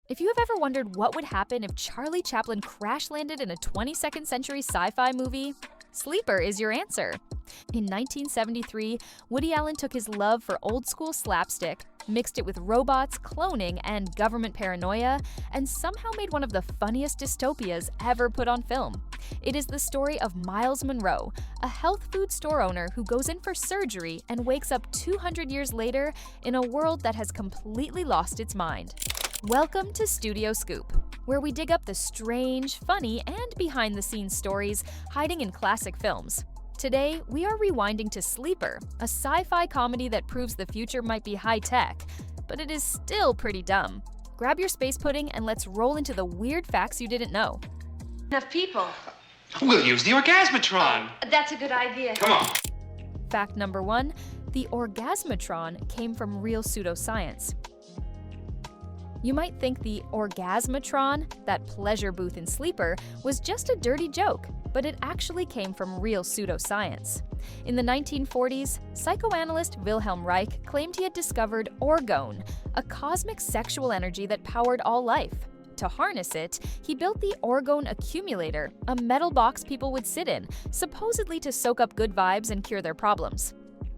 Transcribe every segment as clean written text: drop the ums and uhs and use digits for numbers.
If you have ever wondered what would happen if Charlie Chaplin crash-landed in a 22nd century sci-fi movie, Sleeper is your answer. In 1973, Woody Allen took his love for old-school slapstick, mixed it with robots, cloning, and government paranoia, and somehow made one of the funniest dystopias ever put on film. It is the story of Miles Monroe, a health food store owner who goes in for surgery and wakes up 200 years later in a world that has completely lost its mind. Welcome to Studio Scoop, where we dig up the strange, funny, and behind-the-scenes stories hiding in classic films. Today, we are rewinding to Sleeper, a sci-fi comedy that proves the future might be high-tech, but it is still pretty dumb. Grab your space pudding and let's roll into the weird facts you didn't know. Enough people. We'll use the Orgasmatron. That's a good idea. Come on. Fact number 1, the Orgasmatron came from real pseudoscience. You might think the Orgasmatron, that pleasure booth in Sleeper, was just a dirty joke, but it actually came from real pseudoscience. In the 1940s, psychoanalyst Wilhelm Reich claimed he had discovered orgone, a cosmic sexual energy that powered all life. To harness it, he built the orgone accumulator, a metal box people would sit in, supposedly to soak up good vibes and cure their problems.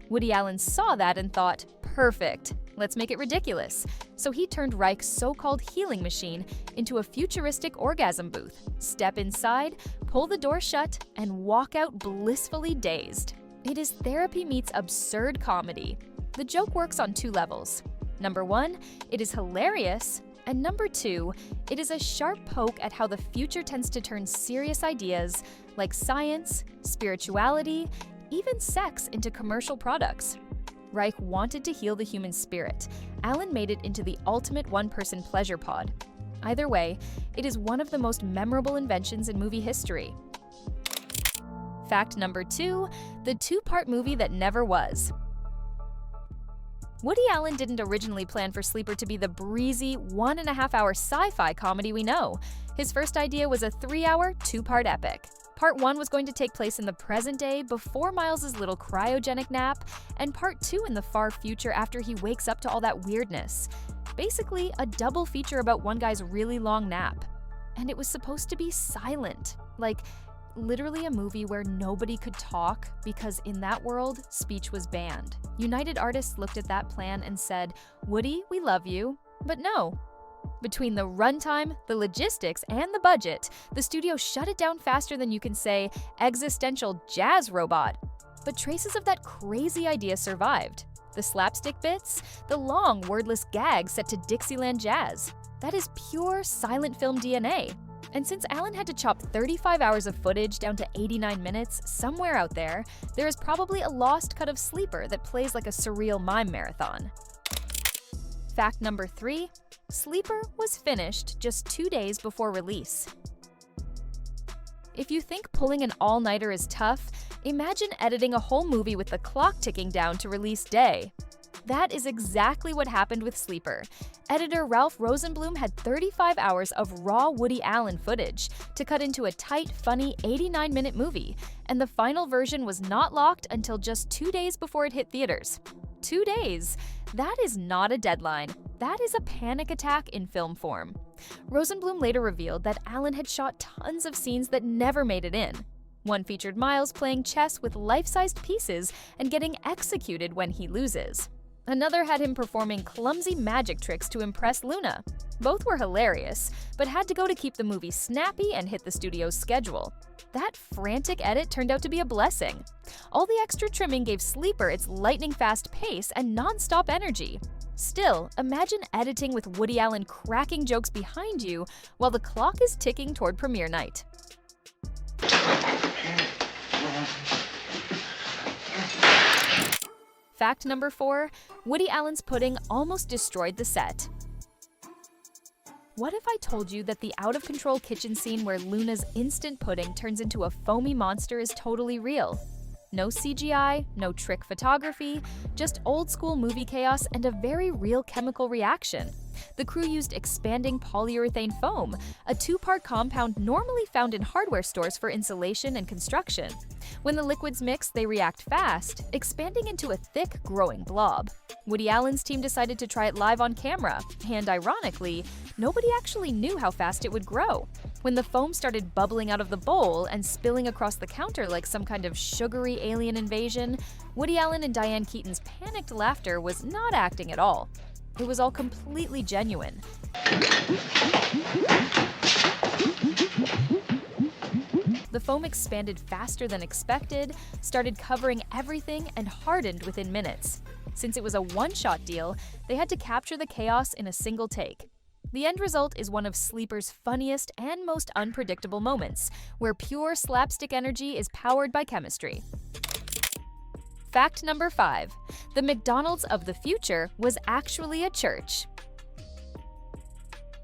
Woody Allen saw that and thought, perfect, let's make it ridiculous. So he turned Reich's so-called healing machine into a futuristic orgasm booth. Step inside, pull the door shut, and walk out blissfully dazed. It is therapy meets absurd comedy. The joke works on 2 levels. Number 1, it is hilarious. And number 2, it is a sharp poke at how the future tends to turn serious ideas like science, spirituality, even sex into commercial products. Reich wanted to heal the human spirit. Allen made it into the ultimate one-person pleasure pod. Either way, it is one of the most memorable inventions in movie history. Fact number 2, the 2-part movie that never was. Woody Allen didn't originally plan for Sleeper to be the breezy 1.5-hour sci-fi comedy we know. His first idea was a 3-hour, 2-part epic. Part 1 was going to take place in the present day before Miles' little cryogenic nap, and Part 2 in the far future after he wakes up to all that weirdness. Basically, a double feature about one guy's really long nap. And it was supposed to be silent, like literally a movie where nobody could talk because in that world, speech was banned. United Artists looked at that plan and said, "Woody, we love you," but no. Between the runtime, the logistics, and the budget, the studio shut it down faster than you can say existential jazz robot. But traces of that crazy idea survived. The slapstick bits, the long, wordless gags set to Dixieland jazz. That is pure silent film DNA. And since Allen had to chop 35 hours of footage down to 89 minutes somewhere out there, there is probably a lost cut of Sleeper that plays like a surreal mime marathon. Fact number 3, Sleeper was finished just 2 days before release. If you think pulling an all-nighter is tough, imagine editing a whole movie with the clock ticking down to release day. That is exactly what happened with Sleeper. Editor Ralph Rosenblum had 35 hours of raw Woody Allen footage to cut into a tight, funny 89-minute movie, and the final version was not locked until just 2 days before it hit theaters. 2 days? That is not a deadline. That is a panic attack in film form. Rosenblum later revealed that Allen had shot tons of scenes that never made it in. One featured Miles playing chess with life-sized pieces and getting executed when he loses. Another had him performing clumsy magic tricks to impress Luna. Both were hilarious, but had to go to keep the movie snappy and hit the studio's schedule. That frantic edit turned out to be a blessing. All the extra trimming gave Sleeper its lightning-fast pace and non-stop energy. Still, imagine editing with Woody Allen cracking jokes behind you while the clock is ticking toward premiere night. Fact number 4, Woody Allen's pudding almost destroyed the set. What if I told you that the out-of-control kitchen scene where Luna's instant pudding turns into a foamy monster is totally real? No CGI, no trick photography, just old-school movie chaos and a very real chemical reaction. The crew used expanding polyurethane foam, a two-part compound normally found in hardware stores for insulation and construction. When the liquids mix, they react fast, expanding into a thick, growing blob. Woody Allen's team decided to try it live on camera, and ironically, nobody actually knew how fast it would grow. When the foam started bubbling out of the bowl and spilling across the counter like some kind of sugary alien invasion, Woody Allen and Diane Keaton's panicked laughter was not acting at all. It was all completely genuine. The foam expanded faster than expected, started covering everything, and hardened within minutes. Since it was a one-shot deal, they had to capture the chaos in a single take. The end result is one of Sleeper's funniest and most unpredictable moments, where pure slapstick energy is powered by chemistry. Fact number 5. The McDonald's of the future was actually a church.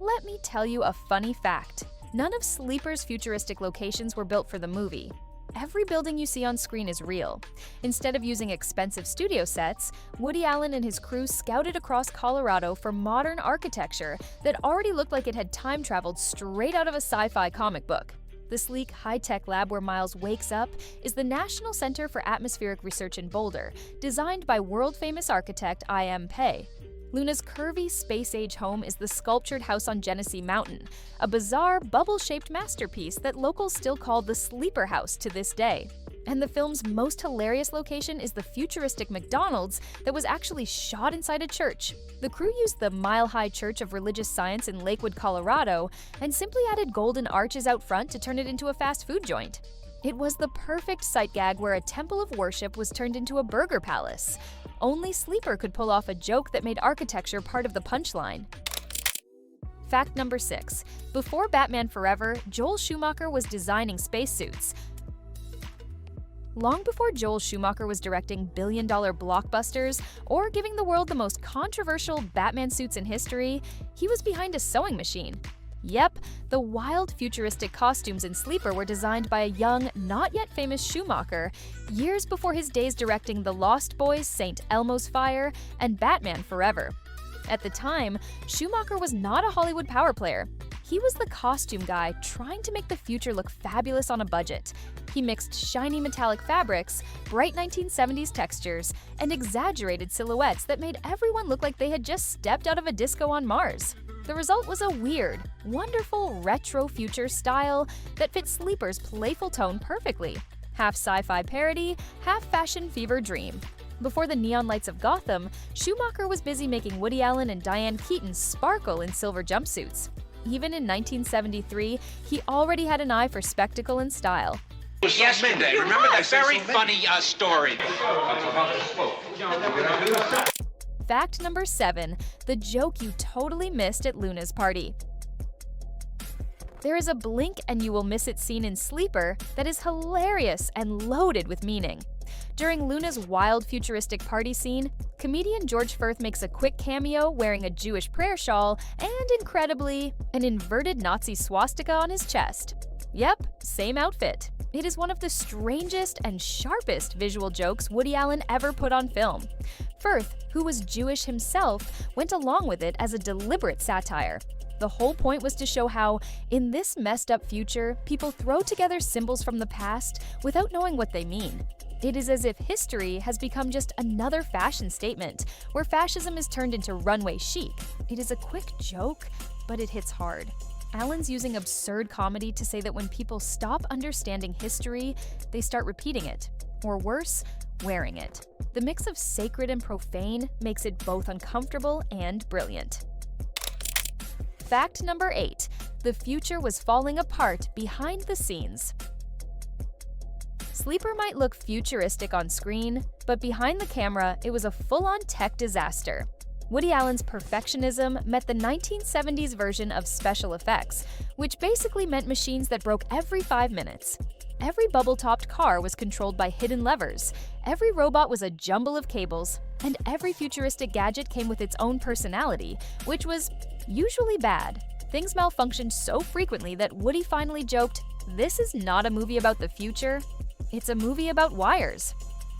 Let me tell you a funny fact. None of Sleeper's futuristic locations were built for the movie. Every building you see on screen is real. Instead of using expensive studio sets, Woody Allen and his crew scouted across Colorado for modern architecture that already looked like it had time traveled straight out of a sci-fi comic book. The sleek, high-tech lab where Miles wakes up is the National Center for Atmospheric Research in Boulder, designed by world-famous architect I.M. Pei. Luna's curvy, space-age home is the sculptured house on Genesee Mountain, a bizarre, bubble-shaped masterpiece that locals still call the Sleeper House to this day. And the film's most hilarious location is the futuristic McDonald's that was actually shot inside a church. The crew used the Mile High Church of Religious Science in Lakewood, Colorado, and simply added golden arches out front to turn it into a fast food joint. It was the perfect sight gag where a temple of worship was turned into a burger palace. Only Sleeper could pull off a joke that made architecture part of the punchline. Fact number 6. Before Batman Forever, Joel Schumacher was designing spacesuits. Long before Joel Schumacher was directing billion-dollar blockbusters or giving the world the most controversial Batman suits in history, he was behind a sewing machine. Yep, the wild futuristic costumes in Sleeper were designed by a young, not yet famous Schumacher, years before his days directing The Lost Boys, St. Elmo's Fire, and Batman Forever. At the time, Schumacher was not a Hollywood power player. He was the costume guy trying to make the future look fabulous on a budget. He mixed shiny metallic fabrics, bright 1970s textures, and exaggerated silhouettes that made everyone look like they had just stepped out of a disco on Mars. The result was a weird, wonderful retro future style that fit Sleeper's playful tone perfectly. Half sci-fi parody, half fashion fever dream. Before the neon lights of Gotham, Schumacher was busy making Woody Allen and Diane Keaton sparkle in silver jumpsuits. Even in 1973, he already had an eye for spectacle and style. Yesterday, remember that very funny story? Fact number 7. The joke you totally missed at Luna's party. There is a blink and you will miss it scene in Sleeper that is hilarious and loaded with meaning. During Luna's wild futuristic party scene, comedian George Firth makes a quick cameo wearing a Jewish prayer shawl and, incredibly, an inverted Nazi swastika on his chest. Yep, same outfit. It is one of the strangest and sharpest visual jokes Woody Allen ever put on film. Firth, who was Jewish himself, went along with it as a deliberate satire. The whole point was to show how, in this messed up future, people throw together symbols from the past without knowing what they mean. It is as if history has become just another fashion statement, where fascism is turned into runway chic. It is a quick joke, but it hits hard. Allen's using absurd comedy to say that when people stop understanding history, they start repeating it. Or worse, wearing it. The mix of sacred and profane makes it both uncomfortable and brilliant. Fact number 8. The future was falling apart behind the scenes. Sleeper might look futuristic on screen, but behind the camera, it was a full-on tech disaster. Woody Allen's perfectionism met the 1970s version of special effects, which basically meant machines that broke every 5 minutes. Every bubble-topped car was controlled by hidden levers, every robot was a jumble of cables, and every futuristic gadget came with its own personality, which was usually bad. Things malfunctioned so frequently that Woody finally joked, "This is not a movie about the future, it's a movie about wires."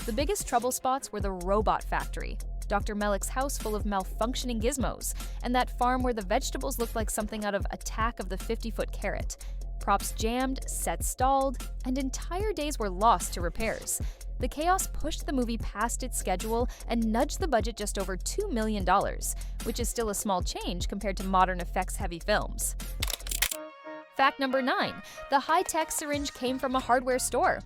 The biggest trouble spots were the robot factory. Dr. Mellick's house full of malfunctioning gizmos, and that farm where the vegetables looked like something out of Attack of the 50-Foot Carrot. Props jammed, sets stalled, and entire days were lost to repairs. The chaos pushed the movie past its schedule and nudged the budget just over $2 million, which is still a small change compared to modern effects-heavy films. Fact number 9. The high-tech syringe came from a hardware store.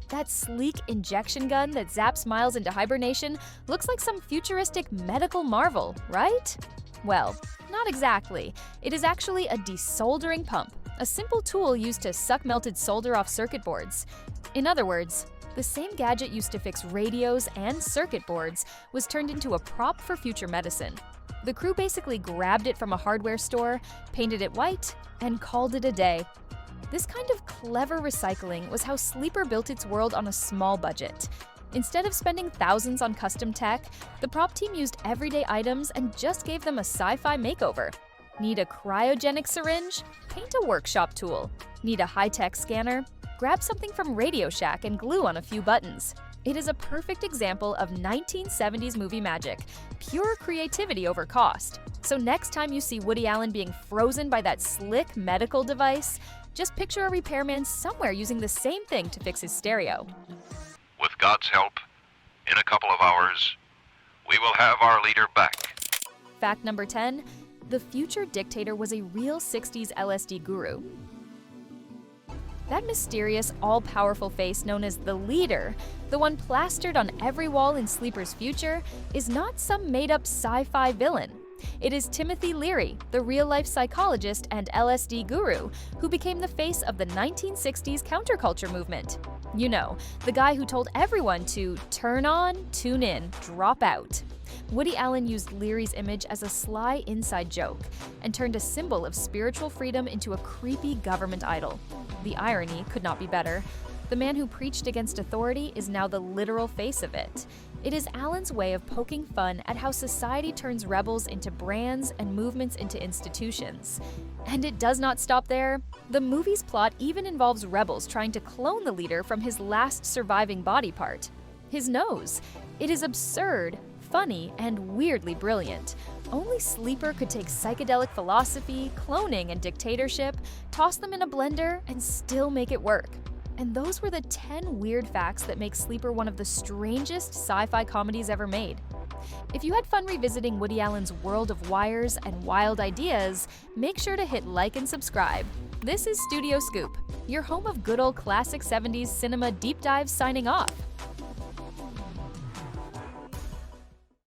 That sleek injection gun that zaps Miles into hibernation looks like some futuristic medical marvel, right? Well, not exactly. It is actually a desoldering pump, a simple tool used to suck melted solder off circuit boards. In other words, the same gadget used to fix radios and circuit boards was turned into a prop for future medicine. The crew basically grabbed it from a hardware store, painted it white, and called it a day. This kind of clever recycling was how Sleeper built its world on a small budget. Instead of spending thousands on custom tech, the prop team used everyday items and just gave them a sci-fi makeover. Need a cryogenic syringe? Paint a workshop tool. Need a high-tech scanner? Grab something from Radio Shack and glue on a few buttons. It is a perfect example of 1970s movie magic, pure creativity over cost. So next time you see Woody Allen being frozen by that slick medical device, just picture a repairman somewhere using the same thing to fix his stereo. With God's help, in a couple of hours, we will have our leader back. Fact number 10. The future dictator was a real 60s LSD guru. That mysterious, all-powerful face known as the leader, the one plastered on every wall in Sleeper's future, is not some made-up sci-fi villain. It is Timothy Leary, the real-life psychologist and LSD guru, who became the face of the 1960s counterculture movement. You know, the guy who told everyone to turn on, tune in, drop out. Woody Allen used Leary's image as a sly inside joke and turned a symbol of spiritual freedom into a creepy government idol. The irony could not be better. The man who preached against authority is now the literal face of it. It is Allen's way of poking fun at how society turns rebels into brands and movements into institutions. And it does not stop there. The movie's plot even involves rebels trying to clone the leader from his last surviving body part, his nose. It is absurd, funny, and weirdly brilliant. Only Sleeper could take psychedelic philosophy, cloning, and dictatorship, toss them in a blender, and still make it work. And those were the 10 weird facts that make Sleeper one of the strangest sci-fi comedies ever made. If you had fun revisiting Woody Allen's world of wires and wild ideas, make sure to hit like and subscribe. This is Studio Scoop, your home of good old classic 70s cinema deep dives signing off.